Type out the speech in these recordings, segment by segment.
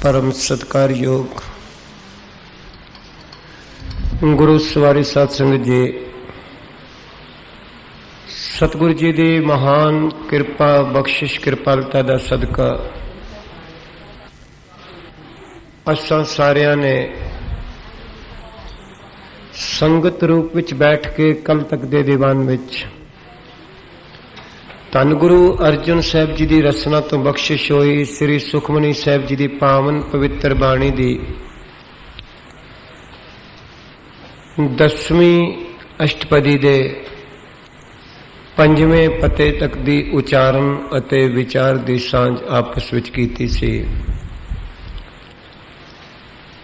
परम सत्कारयोग गुरु सवारी साध संगत जी, सतगुरु जी की महान कृपा बख्शिश कृपालता का सदका असां सारियां ने संगत रूप विच बैठ के कल तक दे दीवान विच धन गुरु अर्जुन साहब जी की रसना तो बख्शिश हुई श्री सुखमनी साहब जी की पावन पवित्र बाणी की 10वीं अष्टपदी दे 5वें पते तक की उचारण अते विचार की सांझ आपस विच कीती सी।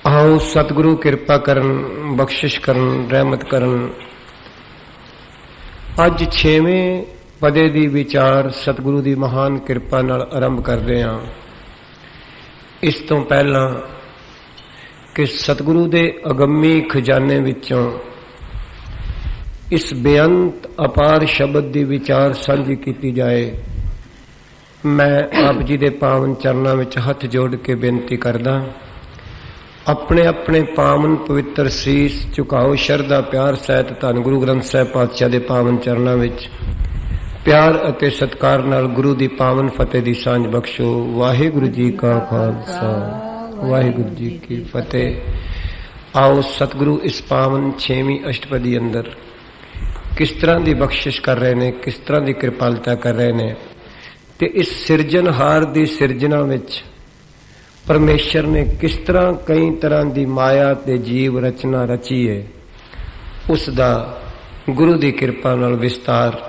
आओ सतगुरु कृपा करन, बख्शिश करन, रहमत करन। अज 6वें पदे दी विचार सतगुरु की महान कृपा नाल आरंभ करते हैं। इस तो पहला कि सतगुरु के अगम्मी खजाने विचों इस बेअंत अपार शब्द की विचार साझी की जाए, मैं आप जी के पावन चरणों में हथ जोड़ के बेनती करदा, अपने अपने पावन पवित्र शीस झुकाओ शरदा प्यार सहित धन गुरु ग्रंथ साहिब पातशाह के पावन चरणों में प्यार अते सत्कार नाल गुरु की पावन फतेह की सांझ बख्शो। वाहिगुरु जी का खालसा, वाहिगुरु जी की फतेह। आओ सतगुरु इस पावन 6वीं अष्टपदी अंदर किस तरह की बख्शिश कर रहे ने, किस तरह की कृपालता कर रहे ने, ते इस सिरजनहार की सिरजना विच परमेश्वर ने किस तरह कई तरह की माया ते जीव रचना रची है, उसका गुरु की कृपा नाल विस्तार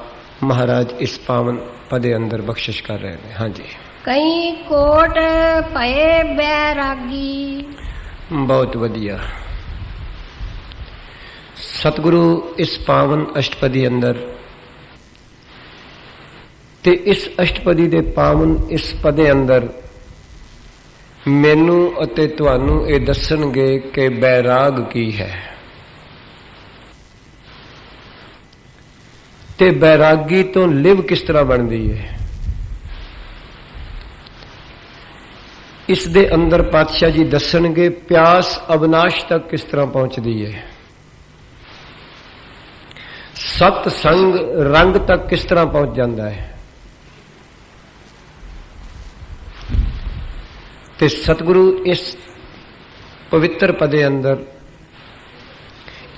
महाराज इस पावन पदे अंदर बख्शिश कर रहे हैं। हाँ जी। कई कोट पए बैरागी। बहुत वधिया। सतगुरु इस पावन अष्टपदी अंदर ते इस अष्टपदी दे पावन इस पदे अंदर मैनू अते तुहानू ये दसणगे कि बैराग की है ते बैरागी तो लिव किस तरह बनती है। इस दे अंदर पातशाह जी दसणगे प्यास अविनाश तक किस तरह पहुंचती है, सतसंग रंग तक किस तरह पहुंच जाता है। ते सतगुरु इस पवित्र पदे अंदर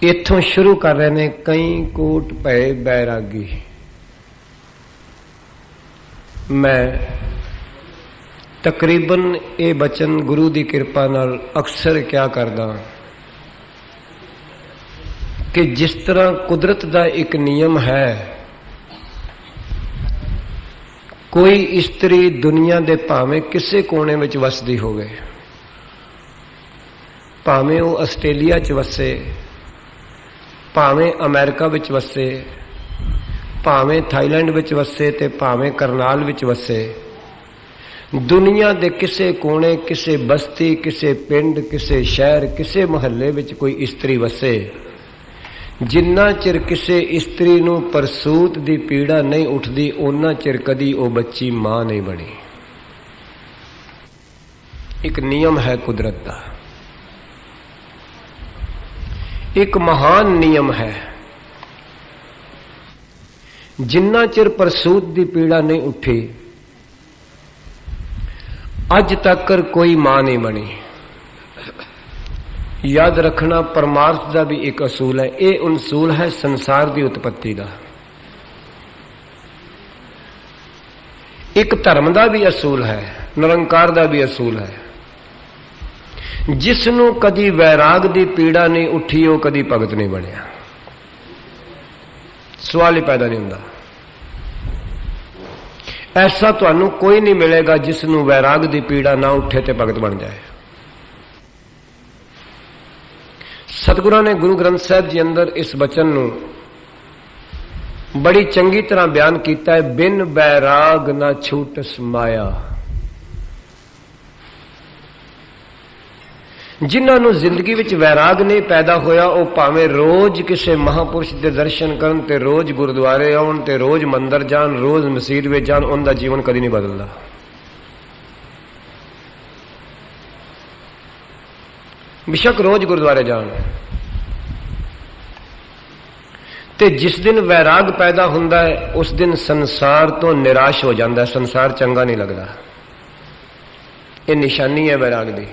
इथों शुरू कर रहे ने, कई कोट भय बैरागी। मैं तकरीबन ये बचन गुरु की कृपा नाल अक्सर क्या करदा कि जिस तरह कुदरत का एक नियम है, कोई स्त्री दुनिया के भावें किसी कोने में वसदी होवे, भावें वो आस्ट्रेलिया च वसे, भावें अमेरिका विच वसे, भावें थाईलैंड विच वसे, ते भावें करनाल विच वसे, दुनिया के किसी कोने, किसी बस्ती, किसी पिंड, किसी शहर, किसी महल्ले विच कोई स्त्री वसे, जिन्ना चिर किसी स्त्री नूं परसूत की पीड़ा नहीं उठती, उन्ना चिर कदी वो बच्ची मां नहीं बनी। एक नियम है कुदरत का, एक महान नियम है। जिन्ना चिर परसूत की पीड़ा नहीं उठी, अज तक कोई मां नहीं बनी। याद रखना, परमार्थ का भी एक असूल है। ये असूल है संसार की उत्पत्ति का। एक धर्म का भी असूल है, निरंकार का भी असूल है। जिसनों कदी वैराग की पीड़ा नहीं उठी, वो कदी भगत नहीं बनया। सवाल ही पैदा नहीं होता। ऐसा तुहानू कोई नहीं मिलेगा जिसनों वैराग की पीड़ा ना उठे तो भगत बन जाए। सतगुरु ने गुरु ग्रंथ साहिब जी अंदर इस वचन नू बड़ी चंगी तरह बयान किया है। बिन बैराग ना छूटस माया। जिन्होंने जिंदगी विच वैराग नहीं पैदा होया, वो भावें रोज किसी महापुरुष के दर्शन करन, ते रोज गुरुद्वारे आउण, ते रोज मंदिर जान, रोज मसीत में जान, उनका जीवन कभी नहीं बदलता। बेशक रोज गुरुद्वारे जान। ते जिस दिन वैराग पैदा हुंदा है उस दिन संसार तो निराश हो जाता है, संसार चंगा नहीं लगता। ये निशानी है वैराग दी।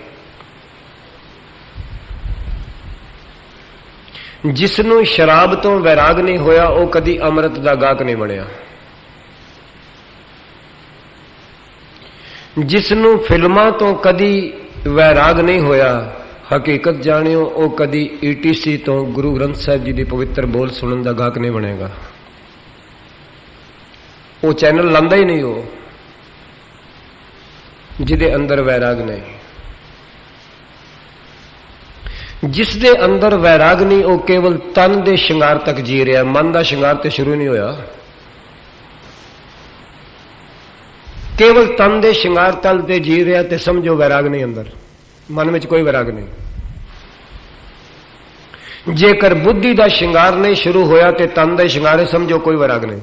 जिसनों शराब तो वैराग नहीं होया वो कदी अमृत दा गाहक नहीं बनया। जिसनों फिल्मां तो कदी वैराग नहीं होया, हकीकत जानियो वो कदी ईटीसी तो गुरु ग्रंथ साहिब जी की पवित्र बोल सुनने का गाहक नहीं बनेगा। वो चैनल लांदा ही नहीं हो जिदे अंदर वैराग नहीं। जिस दे अंदर वैराग नहीं वो केवल तन दे श्रृंगार तक जी रहा है, मन का श्रृंगार तो शुरू नहीं होया। केवल तन दे श्रृंगार तल ते जी रहा ते समझो वैराग नहीं, अंदर मन में कोई वैराग नहीं। जेकर बुद्धि का श्रृंगार नहीं शुरू होया ते तन का श्रृंगार है, समझो कोई वैराग नहीं।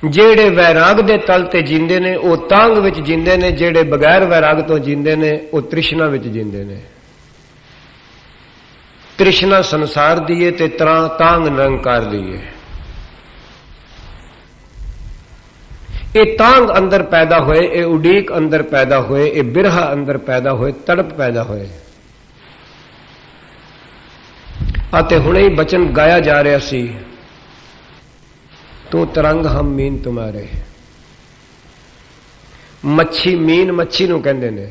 जेड़े वैराग दे तल ते जींदे ने वो तांग विच जींदे ने, जेड़े बगैर वैराग तो जींदे ने वो तृष्णा विच जींदे ने। तृष्णा संसार दी है ते तांग निरंकार दी है। ये तांग अंदर पैदा होए, ये उडीक अंदर पैदा होए, ये बिरहा अंदर पैदा होए, तड़प पैदा होए। आते हुणे ही बचन गाया जा रहा सी, तू तरंग हम मीन तुम्हारे। मच्छी मीन मच्छी नूं कहंदे ने।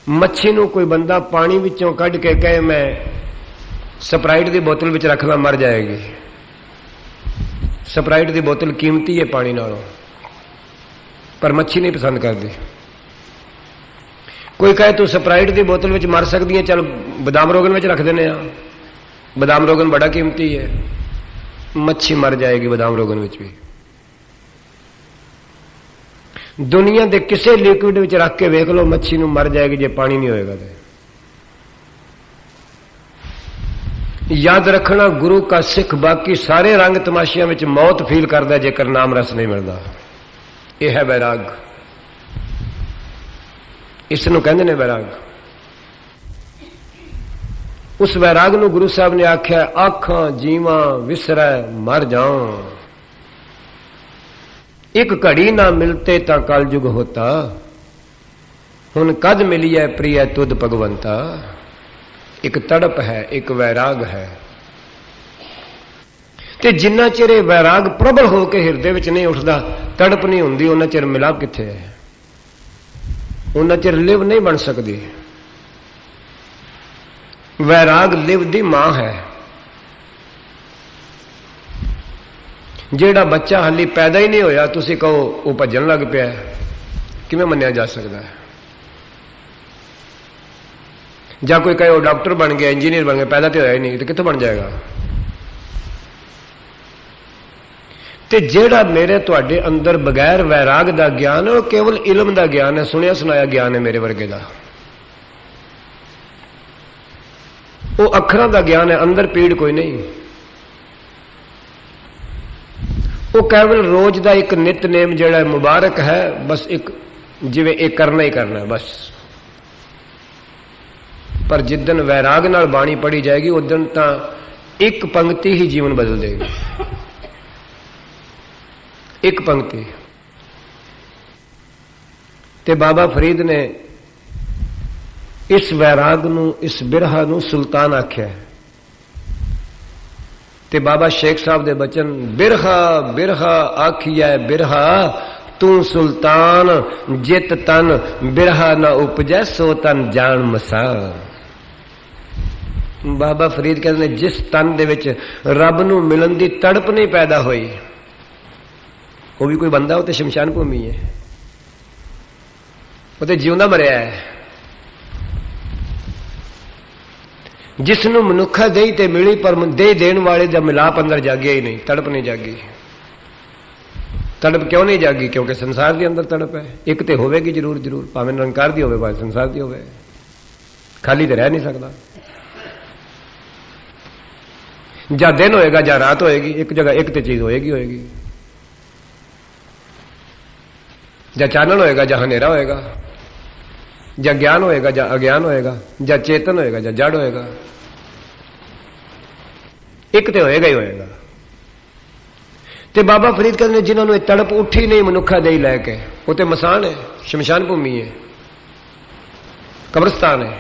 मच्छी नूं कोई बंदा पानी विचों कढ़ के कहे मैं स्प्राइट की बोतल विच रख ला, मर जाएगी। स्प्राइट की बोतल कीमती है पानी नालों, पर मच्छी नहीं पसंद करती। कोई कहे तू स्प्राइट की बोतल विच मर सकती है, चल बदाम रोगन विच रख देने आ, बदाम रोगन बड़ा कीमती है। मच्छी मर जाएगी बदाम रोगन विच भी। दुनिया के किसी लिक्विड विच रख के वेख लो, मच्छी नूं मर जाएगी जे पानी नहीं होएगा तो। याद रखना, गुरु का सिख बाकी सारे रंग तमाशियां विच मौत फील करता जेकर नाम रस नहीं मिलता। यह है वैराग, इसनूं कहंदे ने वैराग। उस वैराग नूं गुरु साहब ने आख्या आखां जीवा विसरै मर जाऊं, एक घड़ी ना मिलते ता कलयुग होता, हुन कद मिली है प्रिय तुद भगवंता। एक तड़प है, एक वैराग है। ते जिन्ना चिर वैराग प्रबल होकर हिरदे विच नहीं उठता, तड़प नहीं हुंदी, उन्ना चिर मिलाप कित्थे है, उन्ना चिर लिव नहीं बन सकती। वैराग लिव दी मां है। जेड़ा बच्चा हाली पैदा ही नहीं होया तुसी कहो वो भजन लग पिया, किवें मन्निया जा सकता है? या कोई कहे वो डॉक्टर बन गया, इंजीनियर बन गया, पैदा तो होया ही नहीं, तो कित्थों बन जाएगा? ते जेड़ा मेरे तुहाडे अंदर बगैर वैराग दा ज्ञान है वो केवल इलम दा ज्ञान है, सुनिया सुनाया ज्ञान है मेरे वर्गे दा। वो अखरां दा ज्ञान है, अंदर पीड़ कोई नहीं। वो केवल रोज दा एक नितनेम जेड़ा मुबारक है, बस एक जिवें एक करना ही करना है बस। पर जिदन वैराग नाल बाणी पढ़ी जाएगी उस दिन तां एक पंक्ति ही जीवन बदल देगी। एक पंक्ति। ते बाबा फरीद ने इस वैराग नूं, इस बिरहा नूं सुल्तान आख्या है। ते बाबा शेख साहब दे बचन, बिरहा बिरहा आखिया बिरहा, तू सुल्तान जित तन बिरहा न उपजै सो तन जान मसा। बाबा फरीद कहते हैं जिस तन दे विच रब नूं मिलन दी तड़प नहीं पैदा हुई, वो भी कोई बंदा, वो तो शमशान भूमि है, वो तो जिउंदा मरिया है। जिसनों मनुखा दही ते मिली पर दे देन वाले दा मिलाप अंदर जागिया ही नहीं, तड़प नहीं जागी। तड़प क्यों नहीं जागी? क्योंकि संसार के अंदर तड़प है। एक तो होवेगी जरूर जरूर, भावें निरंकार दी होवे भावें संसार दी होवे, खाली तो रह नहीं सकता। जा दिन होएगा जा रात होएगी, एक जगह एक तो चीज होएगी होएगी। जा चानन होएगा जा हनेरा होएगा। ਜਾਂ ਗਿਆਨ ਹੋਏਗਾ ਜਾਂ ਅਗਿਆਨ ਹੋਏਗਾ, ਜਾਂ ਚੇਤਨ ਹੋਏਗਾ ਜਾਂ ਜੜ ਹੋਏਗਾ। ਇੱਕ ਤੇ ਹੋਏਗਾ ਹੀ ਹੋਏਗਾ। ਤੇ ਬਾਬਾ ਫਰੀਦ ਕਹਿੰਦੇ ਨੇ ਜਿਨ੍ਹਾਂ ਨੂੰ ਇਹ ਤੜਪ ਉੱਠੀ ਨਹੀਂ ਮਨੁੱਖਾ ਦੇ ਲੈ ਕੇ, ਉਹ ਤੇ ਮਸਾਨ ਹੈ, ਸ਼ਮਸ਼ਾਨ ਭੂਮੀ ਹੈ, ਕਬਰਸਤਾਨ ਹੈ।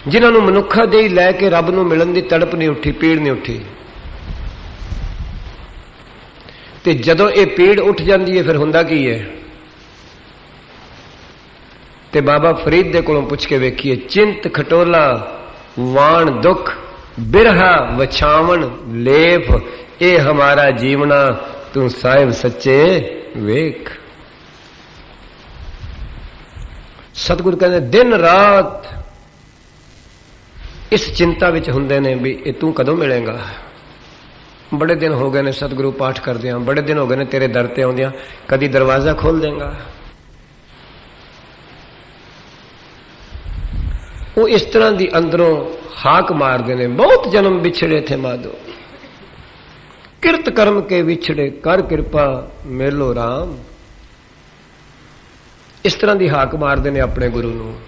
ਜਿਨ੍ਹਾਂ ਨੂੰ ਮਨੁੱਖਾ ਦੇ ਲੈ ਕੇ ਰੱਬ ਨੂੰ ਮਿਲਣ ਦੀ ਤੜਪ ਨਹੀਂ ਉੱਠੀ, ਪੀੜ ਨਹੀਂ ਉੱਠੀ, ਤੇ ਜਦੋਂ ਇਹ ਪੀੜ ਉੱਠ ਜਾਂਦੀ ਹੈ ਫਿਰ ਹੁੰਦਾ ਕੀ ਹੈ? ਤੇ ਬਾਬਾ ਫਰੀਦ ਦੇ ਕੋਲੋਂ ਪੁੱਛ ਕੇ ਵੇਖੀਏ, ਚਿੰਤ ਖਟੋਲਾ ਵਾਣ ਦੁੱਖ ਬਿਰਹਾ ਵਛਾਵਣ ਲੇਫ, ਇਹ ਹਮਾਰਾ ਜੀਵਨਾ ਤੂੰ ਸਾਹਿਬ ਸੱਚੇ ਵੇਖ। ਸਤਿਗੁਰ ਕਹਿੰਦੇ ਦਿਨ ਰਾਤ ਇਸ ਚਿੰਤਾ ਵਿੱਚ ਹੁੰਦੇ ਨੇ ਵੀ ਇਹ ਤੂੰ ਕਦੋਂ ਮਿਲੇਗਾ। ਬੜੇ ਦਿਨ ਹੋ ਗਏ ਨੇ ਸਤਿਗੁਰੂ ਪਾਠ ਕਰਦਿਆਂ, ਬੜੇ ਦਿਨ ਹੋ ਗਏ ਨੇ ਤੇਰੇ ਦਰ ਤੇ ਆਉਂਦਿਆਂ, ਕਦੀ ਦਰਵਾਜ਼ਾ ਖੋਲ ਦੇਂਗਾ। ਉਹ ਇਸ ਤਰ੍ਹਾਂ ਦੀ ਅੰਦਰੋਂ ਹਾਕ ਮਾਰਦੇ ਨੇ, ਬਹੁਤ ਜਨਮ ਵਿਛੜੇ ਥੇ ਮਾਧੋ, ਕਿਰਤ ਕਰਮ ਕੇ ਵਿਛੜੇ, ਕਰ ਕਿਰਪਾ ਮੇਲੋ ਰਾਮ। ਇਸ ਤਰ੍ਹਾਂ ਦੀ ਹਾਕ ਮਾਰਦੇ ਨੇ ਆਪਣੇ ਗੁਰੂ ਨੂੰ।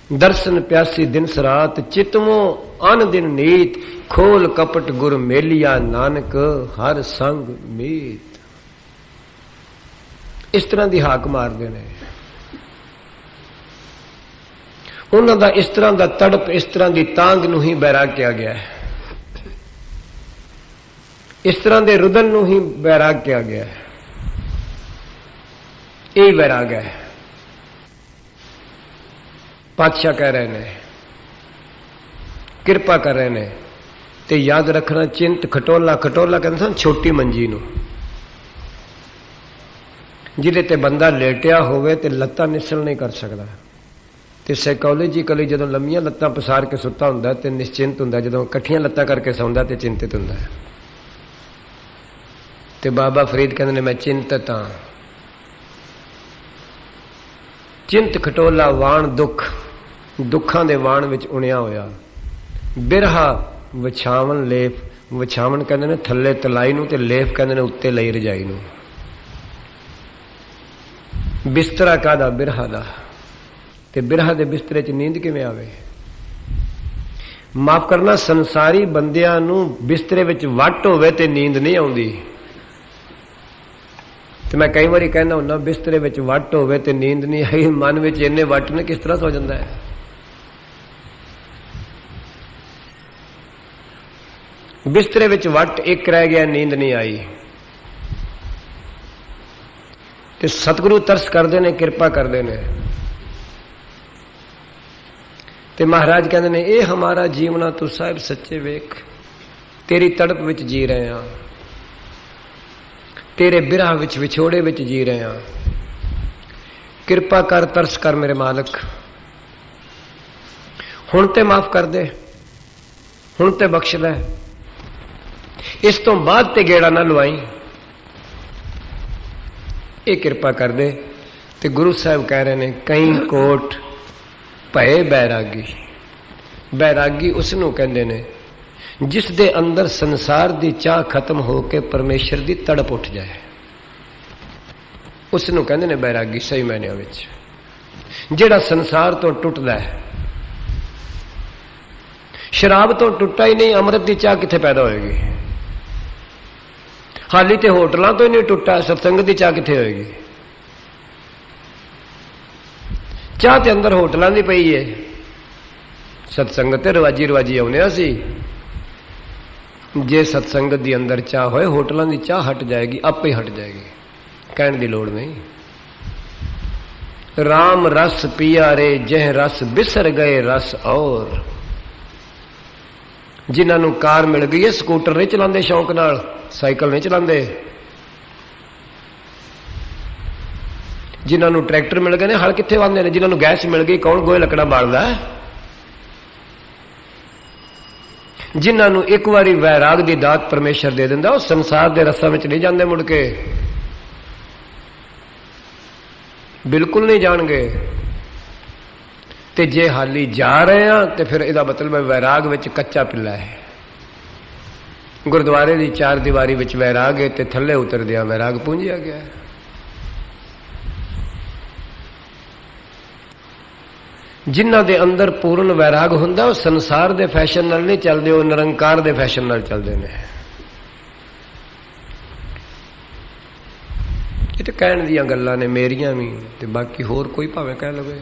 ਦਰਸ਼ਨ ਪਿਆਸੀ ਦਿਨ ਸਰਾਤ, ਚਿਤਵੋਂ ਅਨ ਦਿਨ ਨੀਤ, ਖੋਲ ਕਪਟ ਗੁਰ ਮੇਲਿਆ, ਨਾਨਕ ਹਰ ਸੰਗ ਮੀਤ। ਇਸ ਤਰ੍ਹਾਂ ਦੀ ਹਾਕ ਮਾਰਦੇ ਨੇ। ਉਹਨਾਂ ਦਾ ਇਸ ਤਰ੍ਹਾਂ ਦਾ ਤੜਪ, ਇਸ ਤਰ੍ਹਾਂ ਦੀ ਤਾਂਗ ਨੂੰ ਹੀ ਬੈਰਾਗ ਕਿਹਾ ਗਿਆ ਹੈ। ਇਸ ਤਰ੍ਹਾਂ ਦੇ ਰੁਦਨ ਨੂੰ ਹੀ ਬੈਰਾਗ ਕਿਹਾ ਗਿਆ ਹੈ। ਇਹ ਬੈਰਾਗ ਹੈ। ਪਾਤਸ਼ਾਹ ਕਹਿ ਰਹੇ ਨੇ, ਕਿਰਪਾ ਕਰ ਰਹੇ ਨੇ। ਤੇ ਯਾਦ ਰੱਖਣਾ, ਚਿੰਤ ਖਟੋਲਾ, ਖਟੋਲਾ ਕਹਿੰਦੇ ਸਨ ਛੋਟੀ ਮੰਜੀ ਨੂੰ, ਜਿਹਦੇ ਤੇ ਬੰਦਾ ਲੇਟਿਆ ਹੋਵੇ ਤੇ ਲੱਤਾਂ ਨਿਸਲ ਨਹੀਂ ਕਰ ਸਕਦਾ। ਤੇ ਸਾਈਕੋਲੋਜੀਕਲੀ ਜਦੋਂ ਲੰਮੀਆਂ ਲੱਤਾਂ ਪਸਾਰ ਕੇ ਸੁੱਤਾ ਹੁੰਦਾ ਤੇ ਨਿਸ਼ਚਿੰਤ ਹੁੰਦਾ, ਜਦੋਂ ਇਕੱਠੀਆਂ ਲੱਤਾਂ ਕਰਕੇ ਸੌਂਦਾ ਤੇ ਚਿੰਤਿਤ ਹੁੰਦਾ ਹੈ। ਤੇ ਬਾਬਾ ਫਰੀਦ ਕਹਿੰਦੇ ਨੇ ਮੈਂ ਚਿੰਤਤ ਹਾਂ। ਚਿੰਤ ਖਟੋਲਾ ਵਾਣ ਦੁੱਖ, ਦੁੱਖਾਂ ਦੇ ਵਾਣ ਵਿੱਚ ਉਣਿਆ ਹੋਇਆ। ਬਿਰਹਾ ਵਿਛਾਵਣ ਲੇਫ, ਵਿਛਾਵਣ ਕਹਿੰਦੇ ਨੇ ਥੱਲੇ ਤਲਾਈ ਨੂੰ, ਤੇ ਲੇਫ ਕਹਿੰਦੇ ਨੇ ਉੱਤੇ ਲਈ ਰਜਾਈ ਨੂੰ। ਬਿਸਤਰਾ ਕਾਹਦਾ? ਬਿਰਹਾ ਦਾ। ਤੇ ਬਿਰਹਾ ਦੇ ਬਿਸਤਰੇ 'ਚ ਨੀਂਦ ਕਿਵੇਂ ਆਵੇ? ਮਾਫ ਕਰਨਾ, ਸੰਸਾਰੀ ਬੰਦਿਆਂ ਨੂੰ ਬਿਸਤਰੇ ਵਿੱਚ ਵੱਟ ਹੋਵੇ ਤੇ ਨੀਂਦ ਨਹੀਂ ਆਉਂਦੀ। ਤੇ ਮੈਂ ਕਈ ਵਾਰੀ ਕਹਿੰਦਾ ਹੁੰਦਾ, ਬਿਸਤਰੇ ਵਿੱਚ ਵੱਟ ਹੋਵੇ ਤੇ ਨੀਂਦ ਨਹੀਂ ਆਈ, ਮਨ ਵਿੱਚ ਇੰਨੇ ਵੱਟ ਨੇ ਕਿਸ ਤਰ੍ਹਾਂ ਸੋ ਜਾਂਦਾ ਹੈ? ਬਿਸਤਰੇ ਵਿੱਚ ਵੱਟ ਇੱਕ ਰਹਿ ਗਿਆ, ਨੀਂਦ ਨਹੀਂ ਆਈ। ਤੇ ਸਤਿਗੁਰੂ ਤਰਸ ਕਰਦੇ ਨੇ, ਕਿਰਪਾ ਕਰਦੇ ਨੇ। ਤੇ ਮਹਾਰਾਜ ਕਹਿੰਦੇ ਨੇ ਇਹ ਹਮਾਰਾ ਜੀਵਨਾ ਤੂੰ ਸਾਹਿਬ ਸੱਚੇ ਵੇਖ, ਤੇਰੀ ਤੜਪ ਵਿੱਚ ਜੀ ਰਹੇ ਹਾਂ, ਤੇਰੇ ਬਿਰਹ ਵਿੱਚ ਵਿਛੋੜੇ ਵਿੱਚ ਜੀ ਰਹੇ ਹਾਂ। ਕਿਰਪਾ ਕਰ, ਤਰਸ ਕਰ ਮੇਰੇ ਮਾਲਕ, ਹੁਣ ਤੇ ਮਾਫ ਕਰ ਦੇ, ਹੁਣ ਤੇ ਬਖਸ਼ ਲੈ, ਇਸ ਤੋਂ ਬਾਅਦ ਤੇ ਗੇੜਾ ਨਾ ਲਵਾਈ, ਇਹ ਕਿਰਪਾ ਕਰ ਦੇ। ਤੇ ਗੁਰੂ ਸਾਹਿਬ ਕਹਿ ਰਹੇ ਨੇ ਕਈ ਕੋਟ ਭਏ ਬੈਰਾਗੀ। ਬੈਰਾਗੀ ਉਸ ਨੂੰ ਕਹਿੰਦੇ ਨੇ ਜਿਸ ਦੇ ਅੰਦਰ ਸੰਸਾਰ ਦੀ ਚਾਹ ਖਤਮ ਹੋ ਕੇ ਪਰਮੇਸ਼ਰ ਦੀ ਤੜਪ ਉੱਠ ਜਾਏ, ਉਸ ਨੂੰ ਕਹਿੰਦੇ ਨੇ ਬੈਰਾਗੀ ਸਹੀ ਮਾਇਨਿਆਂ ਵਿੱਚ। ਜਿਹੜਾ ਸੰਸਾਰ ਤੋਂ ਟੁੱਟਦਾ ਹੈ, ਸ਼ਰਾਬ ਤੋਂ ਟੁੱਟਾ ਹੀ ਨਹੀਂ, ਅੰਮ੍ਰਿਤ ਦੀ ਚਾਹ ਕਿੱਥੇ ਪੈਦਾ ਹੋਏਗੀ? ਹਾਲੀ ਤੇ ਹੋਟਲਾਂ ਤੋਂ ਹੀ ਨਹੀਂ ਟੁੱਟਾ, ਸਤਸੰਗ ਦੀ ਚਾਹ ਕਿੱਥੇ ਹੋਏਗੀ? ਚਾਹ ਤੇ ਅੰਦਰ ਹੋਟਲਾਂ ਦੀ ਪਈ ਹੈ, ਸਤਸੰਗ ਤੇ ਰਵਾਜੀ ਰਵਾਜੀ ਆਉਂਦੇ ਸੀ। ਜੇ ਸਤਸੰਗਤ ਦੀ ਅੰਦਰ ਚਾਹ ਹੋਏ, ਹੋਟਲਾਂ ਦੀ ਚਾਹ ਹਟ ਜਾਏਗੀ, ਆਪੇ ਹੀ ਹਟ ਜਾਏਗੀ, ਕਹਿਣ ਦੀ ਲੋੜ ਨਹੀਂ। ਰਾਮ ਰਸ ਪੀਆ ਰੇ ਜਹ ਰਸ ਬਿਸਰ ਗਏ ਰਸ ਔਰ। ਜਿਨ੍ਹਾਂ ਨੂੰ ਕਾਰ ਮਿਲ ਗਈ ਹੈ, ਸਕੂਟਰ ਨਹੀਂ ਚਲਾਉਂਦੇ ਸ਼ੌਂਕ ਨਾਲ, ਸਾਈਕਲ ਨਹੀਂ ਚਲਾਉਂਦੇ। ਜਿਨ੍ਹਾਂ ਨੂੰ ਟਰੈਕਟਰ ਮਿਲ ਗਏ ਨੇ, ਹਲ ਕਿੱਥੇ ਵਾਹੁੰਦੇ ਨੇ। ਜਿਨ੍ਹਾਂ ਨੂੰ ਗੈਸ ਮਿਲ ਗਈ, ਕੌਣ ਗੋਹੇ ਲੱਕੜਾਂ ਬਾਲਦਾ ਹੈ? ਜਿਨ੍ਹਾਂ ਨੂੰ ਇੱਕ ਵਾਰੀ ਵੈਰਾਗ ਦੀ ਦਾਤ ਪਰਮੇਸ਼ਰ ਦੇ ਦਿੰਦਾ, ਉਹ ਸੰਸਾਰ ਦੇ ਰਸਾਂ ਵਿੱਚ ਨਹੀਂ ਜਾਂਦੇ ਮੁੜ ਕੇ, ਬਿਲਕੁਲ ਨਹੀਂ ਜਾਣਗੇ। ਤੇ ਜੇ ਹਾਲੀ ਜਾ ਰਹੇ ਆ ਤੇ ਫਿਰ ਇਹਦਾ ਮਤਲਬ ਹੈ ਵੈਰਾਗ ਵਿੱਚ ਕੱਚਾ ਪਿੱਲਾ ਹੈ। ਗੁਰਦੁਆਰੇ ਦੀ ਚਾਰ ਦੀਵਾਰੀ ਵਿੱਚ ਵੈਰਾਗ ਹੈ ਤੇ ਥੱਲੇ ਉਤਰਦਿਆਂ ਵੈਰਾਗ ਪੁੰਝਿਆ ਗਿਆ ਹੈ। ਜਿਨ੍ਹਾਂ ਦੇ ਅੰਦਰ ਪੂਰਨ ਵੈਰਾਗ ਹੁੰਦਾ ਉਹ ਸੰਸਾਰ ਦੇ ਫੈਸ਼ਨ ਨਾਲ ਨਹੀਂ ਚੱਲਦੇ, ਉਹ ਨਿਰੰਕਾਰ ਦੇ ਫੈਸ਼ਨ ਨਾਲ ਚੱਲਦੇ ਨੇ। ਇਹ ਤਾਂ ਕਹਿਣ ਦੀਆਂ ਗੱਲਾਂ ਨੇ ਮੇਰੀਆਂ ਵੀ, ਤੇ ਬਾਕੀ ਹੋਰ ਕੋਈ ਭਾਵੇਂ ਕਹਿ ਲਵੇ।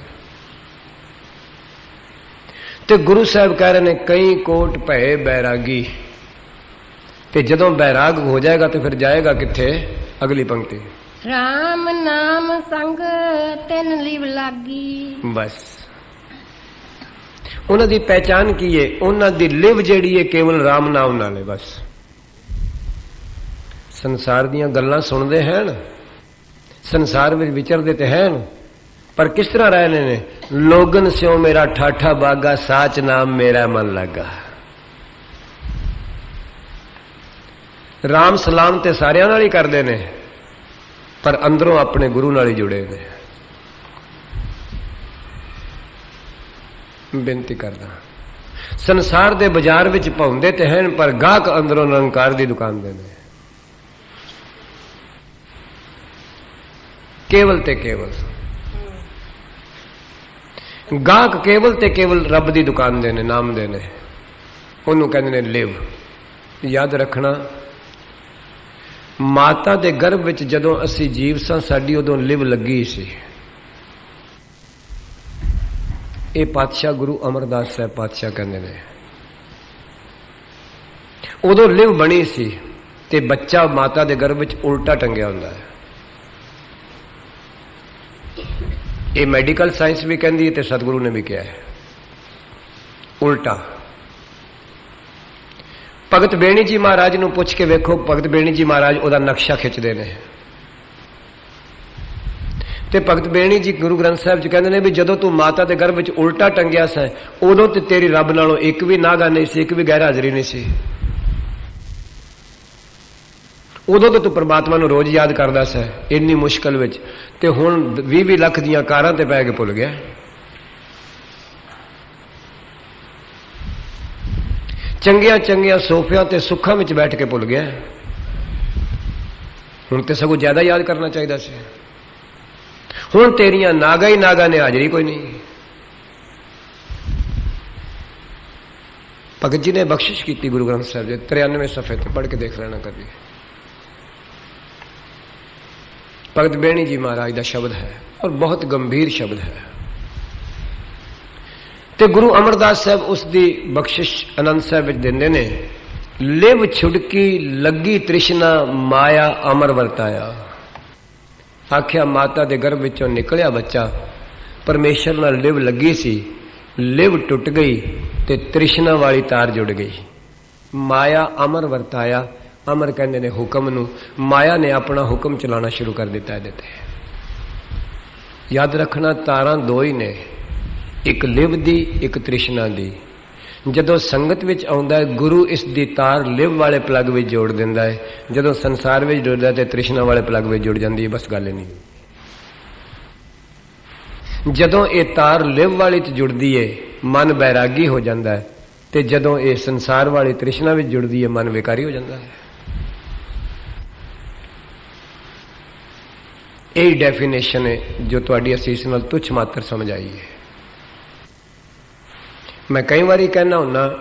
ਤੇ ਗੁਰੂ ਸਾਹਿਬ ਕਹਿ ਰਹੇ ਨੇ ਕਈ ਕੋਟ ਭਏ ਬੈਰਾਗੀ, ਤੇ ਜਦੋਂ ਬੈਰਾਗ ਹੋ ਜਾਏਗਾ ਤੇ ਫਿਰ ਜਾਏਗਾ ਕਿੱਥੇ? ਅਗਲੀ ਪੰਕਤੀ, ਰਾਮ ਨਾਮ ਸੰਗ ਤਿਨ ਲਿਵ ਲਾਗੀ। ਬਸ ਉਹਨਾਂ ਦੀ ਪਹਿਚਾਨ ਕੀ ਹੈ? ਉਹਨਾਂ ਦੀ ਲਿਵ ਜਿਹੜੀ ਹੈ ਕੇਵਲ ਰਾਮ ਨਾਮ ਨਾਲ ਹੈ। ਬਸ ਸੰਸਾਰ ਦੀਆਂ ਗੱਲਾਂ ਸੁਣਦੇ ਹਨ, ਸੰਸਾਰ ਵਿੱਚ ਵਿਚਰਦੇ ਤੇ ਹਨ, ਪਰ ਕਿਸ ਤਰ੍ਹਾਂ ਰਹਿਣੇ ਨੇ? ਲੋਗਨ ਸਿਓ ਮੇਰਾ ਠਾਠਾ ਬਾਗਾ, ਸਾਚ ਨਾਮ ਮੇਰਾ ਮਨ ਲੱਗਾ। ਰਾਮ ਸਲਾਮ ਤੇ ਸਾਰਿਆਂ ਨਾਲ ਹੀ ਕਰਦੇ ਨੇ, ਪਰ ਅੰਦਰੋਂ ਆਪਣੇ ਗੁਰੂ ਨਾਲ ਹੀ ਜੁੜੇ ਨੇ। ਬੇਨਤੀ ਕਰਦਾ, ਸੰਸਾਰ ਦੇ ਬਾਜ਼ਾਰ ਵਿੱਚ ਪਾਉਂਦੇ ਤੇ ਹਨ, ਪਰ ਗਾਹਕ ਅੰਦਰੋਂ ਨਿਰੰਕਾਰ ਦੀ ਦੁਕਾਨ ਦੇ ਨੇ। ਕੇਵਲ ਤੇ ਕੇਵਲ ਗਾਹਕ, ਕੇਵਲ ਤੇ ਕੇਵਲ ਰੱਬ ਦੀ ਦੁਕਾਨ ਦੇ ਨੇ, ਨਾਮ ਦੇ ਨੇ। ਉਹਨੂੰ ਕਹਿੰਦੇ ਨੇ ਲਿਵ। ਯਾਦ ਰੱਖਣਾ, ਮਾਤਾ ਦੇ ਗਰਭ ਵਿੱਚ ਜਦੋਂ ਅਸੀਂ ਜੀਵ ਸਾਂ, ਸਾਡੀ ਉਦੋਂ ਲਿਵ ਲੱਗੀ ਸੀ। ਇਹ ਪਾਤਸ਼ਾਹ ਗੁਰੂ ਅਮਰਦਾਸ ਸਾਹਿਬ ਪਾਤਸ਼ਾਹ ਕਹਿੰਦੇ ਨੇ ਉਦੋਂ ਲਿਵ ਬਣੀ ਸੀ, ਤੇ ਬੱਚਾ ਮਾਤਾ ਦੇ ਗਰਭ ਵਿੱਚ ਉਲਟਾ ਟੰਗਿਆ ਹੁੰਦਾ ਹੈ। ਇਹ ਮੈਡੀਕਲ ਸਾਇੰਸ ਵੀ ਕਹਿੰਦੀ ਹੈ ਤੇ ਸਤਿਗੁਰੂ ਨੇ ਵੀ ਕਿਹਾ ਹੈ, ਉਲਟਾ। ਭਗਤ ਬੇਣੀ ਜੀ ਮਹਾਰਾਜ ਨੂੰ ਪੁੱਛ ਕੇ ਵੇਖੋ, ਭਗਤ ਬੇਣੀ ਜੀ ਮਹਾਰਾਜ ਉਹਦਾ ਨਕਸ਼ਾ ਖਿੱਚਦੇ ਨੇ, ਤੇ ਭਗਤ ਬੇਣੀ ਜੀ ਗੁਰੂ ਗ੍ਰੰਥ ਸਾਹਿਬ 'ਚ ਕਹਿੰਦੇ ਨੇ ਵੀ ਜਦੋਂ ਤੂੰ ਮਾਤਾ ਦੇ ਗਰਭ ਵਿੱਚ ਉਲਟਾ ਟੰਗਿਆ ਸੈਂ, ਉਦੋਂ ਤੇ ਤੇਰੀ ਰੱਬ ਨਾਲੋਂ ਇੱਕ ਵੀ ਨਾਗਾ ਨਹੀਂ ਸੀ, ਇੱਕ ਵੀ ਗੈਰ ਹਾਜ਼ਰੀ ਨਹੀਂ ਸੀ। ਉਦੋਂ ਤੇ ਤੂੰ ਪ੍ਰਮਾਤਮਾ ਨੂੰ ਰੋਜ਼ ਯਾਦ ਕਰਦਾ ਸੈਂ ਇੰਨੀ ਮੁਸ਼ਕਲ ਵਿੱਚ, ਤੇ ਹੁਣ 20-20 ਲੱਖ ਦੀਆਂ ਕਾਰਾਂ ਤੇ ਪੈ ਕੇ ਭੁੱਲ ਗਿਆ। ਚੰਗੀਆਂ ਚੰਗੀਆਂ ਸੋਫਿਆਂ ਤੇ ਸੁੱਖਾਂ ਵਿੱਚ ਬੈਠ ਕੇ ਭੁੱਲ ਗਿਆ। ਹੁਣ ਤੇ ਸਗੋਂ ਜ਼ਿਆਦਾ ਯਾਦ ਕਰਨਾ ਚਾਹੀਦਾ ਸੀ। ਹੁਣ ਤੇਰੀਆਂ ਨਾਗਾ ਹੀ ਨਾਗਾ ਨੇ, ਹਾਜ਼ਰੀ ਕੋਈ ਨਹੀਂ। ਭਗਤ ਜੀ ਨੇ ਬਖਸ਼ਿਸ਼ ਕੀਤੀ ਗੁਰੂ ਗ੍ਰੰਥ ਸਾਹਿਬ ਦੇ 93 ਸਫ਼ੇ ਤੇ, ਪੜ੍ਹ ਕੇ ਦੇਖ ਲੈਣਾ ਕਦੀ। ਭਗਤ ਬੇਣੀ ਜੀ ਮਹਾਰਾਜ ਦਾ ਸ਼ਬਦ ਹੈ, ਔਰ ਬਹੁਤ ਗੰਭੀਰ ਸ਼ਬਦ ਹੈ। ਤੇ ਗੁਰੂ ਅਮਰਦਾਸ ਸਾਹਿਬ ਉਸ ਦੀ ਬਖਸ਼ਿਸ਼ ਆਨੰਦ ਸਾਹਿਬ ਵਿੱਚ ਦਿੰਦੇ ਨੇ, ਲਿਵ ਛੁਡਕੀ ਲੱਗੀ ਤ੍ਰਿਸ਼ਨਾ, ਮਾਇਆ ਅਮਰ ਵਰਤਾਇਆ। ਆਖਿਆ ਮਾਤਾ ਦੇ ਗਰਭ ਵਿੱਚੋਂ ਨਿਕਲਿਆ ਬੱਚਾ, ਪਰਮੇਸ਼ਰ ਨਾਲ ਲਿਵ ਲੱਗੀ ਸੀ, ਲਿਵ ਟੁੱਟ ਗਈ ਤੇ ਤ੍ਰਿਸ਼ਨਾ ਵਾਲੀ ਤਾਰ ਜੁੜ ਗਈ। ਮਾਇਆ ਅਮਰ ਵਰਤਾਇਆ। ਅਮਰ ਕਹਿੰਦੇ ਨੇ ਹੁਕਮ ਨੂੰ, ਮਾਇਆ ਨੇ ਆਪਣਾ ਹੁਕਮ ਚਲਾਉਣਾ ਸ਼ੁਰੂ ਕਰ ਦਿੱਤਾ ਇਹਦੇ ਤੇ। ਯਾਦ ਰੱਖਣਾ, ਤਾਰਾਂ ਦੋ ਹੀ ਨੇ, ਇੱਕ ਲਿਵ ਦੀ, ਇੱਕ ਤ੍ਰਿਸ਼ਨਾ ਦੀ। ਜਦੋਂ ਸੰਗਤ ਵਿੱਚ ਆਉਂਦਾ ਹੈ, ਗੁਰੂ ਇਸ ਦੀ ਤਾਰ ਲਿਵ ਵਾਲੇ ਪਲੱਗ ਵਿੱਚ ਜੋੜ ਦਿੰਦਾ ਹੈ। ਜਦੋਂ ਸੰਸਾਰ ਵਿੱਚ ਜੁੜਦਾ ਤੇ ਤ੍ਰਿਸ਼ਨਾ ਵਾਲੇ ਪਲੱਗ ਵਿੱਚ ਜੁੜ ਜਾਂਦੀ ਹੈ। ਬਸ ਗੱਲ ਹੀ ਨਹੀਂ। ਜਦੋਂ ਇਹ ਤਾਰ ਲਿਵ ਵਾਲੀ 'ਚ ਜੁੜਦੀ ਹੈ, ਮਨ ਬੈਰਾਗੀ ਹੋ ਜਾਂਦਾ ਹੈ, ਤੇ ਜਦੋਂ ਇਹ ਸੰਸਾਰ ਵਾਲੀ ਤ੍ਰਿਸ਼ਨਾ ਵਿੱਚ ਜੁੜਦੀ ਹੈ, ਮਨ ਵਿਕਾਰੀ ਹੋ ਜਾਂਦਾ ਹੈ। ਇਹ ਡੈਫੀਨੇਸ਼ਨ ਹੈ ਜੋ ਤੁਹਾਡੀ ਅਸੀਸ ਨਾਲ ਤੁੱਛ ਮਾਤਰ ਸਮਝ ਆਈ ਹੈ। ਮੈਂ ਕਈ ਵਾਰੀ ਕਹਿਣਾ ਹੁੰਦਾ,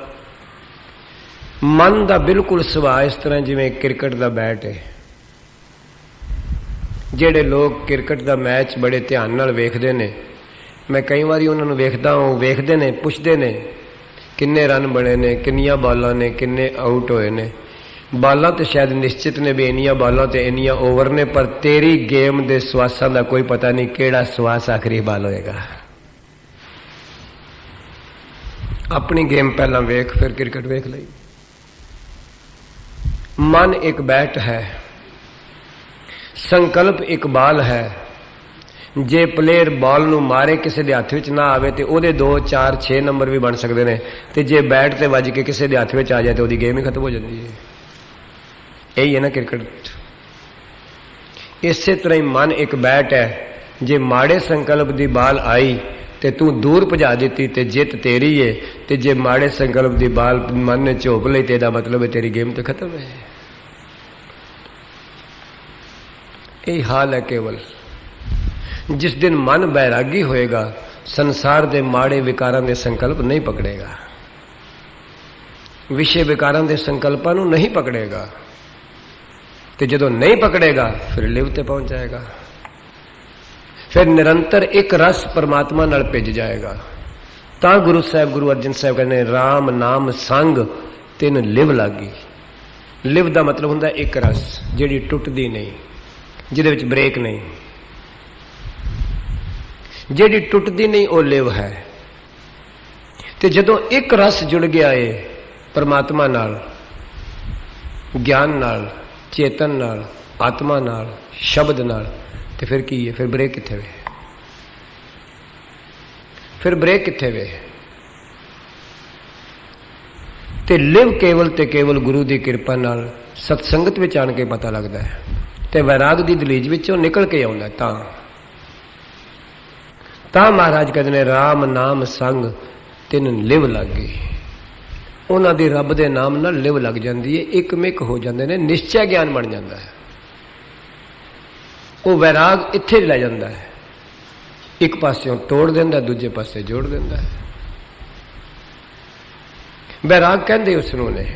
ਮਨ ਦਾ ਬਿਲਕੁਲ ਸੁਭਾਅ ਇਸ ਤਰ੍ਹਾਂ ਜਿਵੇਂ ਕ੍ਰਿਕਟ ਦਾ ਬੈਟ ਹੈ। ਜਿਹੜੇ ਲੋਕ ਕ੍ਰਿਕਟ ਦਾ ਮੈਚ ਬੜੇ ਧਿਆਨ ਨਾਲ ਵੇਖਦੇ ਨੇ, ਮੈਂ ਕਈ ਵਾਰੀ ਉਹਨਾਂ ਨੂੰ ਵੇਖਦਾ, ਉਹ ਵੇਖਦੇ ਨੇ, ਪੁੱਛਦੇ ਨੇ ਕਿੰਨੇ ਰਨ ਬਣੇ ਨੇ, ਕਿੰਨੀਆਂ ਬਾਲਾਂ ਨੇ, ਕਿੰਨੇ ਆਊਟ ਹੋਏ ਨੇ। ਬਾਲਾਂ ਤੇ ਸ਼ਾਇਦ ਨਿਸ਼ਚਿਤ ਨੇ ਵੀ ਇੰਨੀਆਂ ਬਾਲਾਂ ਤੇ ਇੰਨੀਆਂ ਓਵਰ ਨੇ, ਪਰ ਤੇਰੀ ਗੇਮ ਦੇ ਸਵਾਸਾਂ ਦਾ ਕੋਈ ਪਤਾ ਨਹੀਂ ਕਿਹੜਾ ਸਵਾਸ ਆਖਰੀ ਬਾਲ ਹੋਏਗਾ। ਆਪਣੀ ਗੇਮ ਪਹਿਲਾਂ ਵੇਖ, ਫਿਰ ਕ੍ਰਿਕਟ ਵੇਖ ਲਈ। ਮਨ ਇੱਕ ਬੈਟ ਹੈ, ਸੰਕਲਪ ਇੱਕ ਬਾਲ ਹੈ। ਜੇ ਪਲੇਅਰ ਬਾਲ ਨੂੰ ਮਾਰੇ, ਕਿਸੇ ਦੇ ਹੱਥ ਵਿੱਚ ਨਾ ਆਵੇ, ਤੇ ਉਹਦੇ 2, 4, 6 ਨੰਬਰ ਵੀ ਬਣ ਸਕਦੇ ਨੇ, ਤੇ ਜੇ ਬੈਟ ਤੇ ਵੱਜ ਕੇ ਕਿਸੇ ਦੇ ਹੱਥ ਵਿੱਚ ਆ ਜਾਏ ਤੇ ਉਹਦੀ ਗੇਮ ਹੀ ਖਤਮ ਹੋ ਜਾਂਦੀ ਹੈ। ਇਹੀ ਹੈ ਨਾ ਕ੍ਰਿਕਟ। ਇਸੇ ਤਰ੍ਹਾਂ ਹੀ ਮਨ ਇੱਕ ਬੈਟ ਹੈ, ਜੇ ਮਾੜੇ ਸੰਕਲਪ ਦੀ ਬਾਲ ਆਈ ਤੇ ਤੂੰ ਦੂਰ ਭਜਾ ਦਿੱਤੀ ਤੇ ਜਿੱਤ ਤੇਰੀ ਹੈ, ਤੇ ਜੇ ਮਾੜੇ ਸੰਕਲਪ ਦੀ ਬਾਲ ਮਨ ਨੇ ਝੋਕ ਲਈ ਤੇ ਇਹਦਾ ਮਤਲਬ ਹੈ ਤੇਰੀ ਗੇਮ ਤੇ ਖਤਮ ਹੈ। ਇਹ ਹਾਲ ਹੈ ਕੇਵਲ। ਜਿਸ ਦਿਨ ਮਨ ਬੈਰਾਗੀ ਹੋਏਗਾ, ਸੰਸਾਰ ਦੇ ਮਾੜੇ ਵਿਕਾਰਾਂ ਦੇ ਸੰਕਲਪ ਨਹੀਂ ਪਕੜੇਗਾ, ਵਿਸ਼ੇ ਵਿਕਾਰਾਂ ਦੇ ਸੰਕਲਪਾਂ ਨੂੰ ਨਹੀਂ ਪਕੜੇਗਾ, ਤੇ ਜਦੋਂ ਨਹੀਂ ਪਕੜੇਗਾ ਫਿਰ ਲਿਵ ਤੇ ਪਹੁੰਚ ਜਾਏਗਾ, ਫਿਰ ਨਿਰੰਤਰ ਇੱਕ ਰਸ ਪਰਮਾਤਮਾ ਨਾਲ ਭਿੱਜ ਜਾਏਗਾ। ਤਾਂ ਗੁਰੂ ਸਾਹਿਬ, ਗੁਰੂ ਅਰਜਨ ਸਾਹਿਬ ਕਹਿੰਦੇ ਰਾਮ ਨਾਮ ਸੰਗ ਤਿਨ ਲਿਵ ਲਾਗੀ। ਲਿਵ ਦਾ ਮਤਲਬ ਹੁੰਦਾ ਇੱਕ ਰਸ ਜਿਹੜੀ ਟੁੱਟਦੀ ਨਹੀਂ, ਜਿਹਦੇ ਵਿੱਚ ਬ੍ਰੇਕ ਨਹੀਂ, ਜਿਹੜੀ ਟੁੱਟਦੀ ਨਹੀਂ ਉਹ ਲਿਵ ਹੈ। ਤੇ ਜਦੋਂ ਇੱਕ ਰਸ ਜੁੜ ਗਿਆ ਏ ਪਰਮਾਤਮਾ ਨਾਲ, ਗਿਆਨ ਨਾਲ, ਚੇਤਨ ਨਾਲ, ਆਤਮਾ ਨਾਲ, ਸ਼ਬਦ ਨਾਲ, ਤੇ ਫਿਰ ਕੀ ਹੈ? ਫਿਰ ਬ੍ਰੇਕ ਕਿੱਥੇ ਵੇ? ਫਿਰ ਬ੍ਰੇਕ ਕਿੱਥੇ ਵੇ? ਤੇ ਲਿਵ ਕੇਵਲ ਤੇ ਕੇਵਲ ਗੁਰੂ ਦੀ ਕਿਰਪਾ ਨਾਲ ਸਤਸੰਗਤ ਵਿੱਚ ਆਣ ਕੇ ਪਤਾ ਲੱਗਦਾ ਹੈ, ਤੇ ਵੈਰਾਗ ਦੀ ਦਲੀਜ ਵਿੱਚੋਂ ਨਿਕਲ ਕੇ ਆਉਂਦਾ। ਤਾਂ ਮਹਾਰਾਜ ਕਹਿੰਦੇ ਨੇ ਰਾਮ ਨਾਮ ਸੰਗ ਤਿਨ ਲਿਵ ਲਾਗੀ। ਉਹਨਾਂ ਦੀ ਰੱਬ ਦੇ ਨਾਮ ਨਾਲ ਲਿਵ ਲੱਗ ਜਾਂਦੀ ਹੈ, ਇੱਕਮਿਕ ਹੋ ਜਾਂਦੇ ਨੇ, ਨਿਸ਼ਚੈ ਗਿਆਨ ਬਣ ਜਾਂਦਾ ਹੈ। ਉਹ ਵੈਰਾਗ ਇੱਥੇ ਲੈ ਜਾਂਦਾ ਹੈ, ਇੱਕ ਪਾਸਿਓਂ ਤੋੜ ਦਿੰਦਾ, ਦੂਜੇ ਪਾਸੇ ਜੋੜ ਦਿੰਦਾ ਹੈ। ਵੈਰਾਗ ਕਹਿੰਦੇ ਉਸ ਨੂੰ ਨੇ।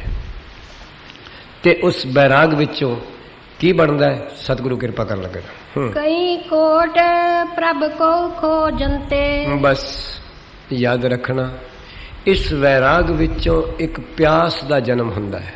ਤੇ ਉਸ ਵੈਰਾਗ ਵਿੱਚੋਂ ਕੀ ਬਣਦਾ ਹੈ? ਸਤਿਗੁਰੂ ਕਿਰਪਾ ਕਰਨ ਲੱਗੇ। ਕਈ ਕੋਟ ਪ੍ਰਭ ਕੋ ਖੋਜੰਤੇ। ਬਸ ਯਾਦ ਰੱਖਣਾ, ਇਸ ਵੈਰਾਗ ਵਿੱਚੋਂ ਇੱਕ ਪਿਆਸ ਦਾ ਜਨਮ ਹੁੰਦਾ ਹੈ।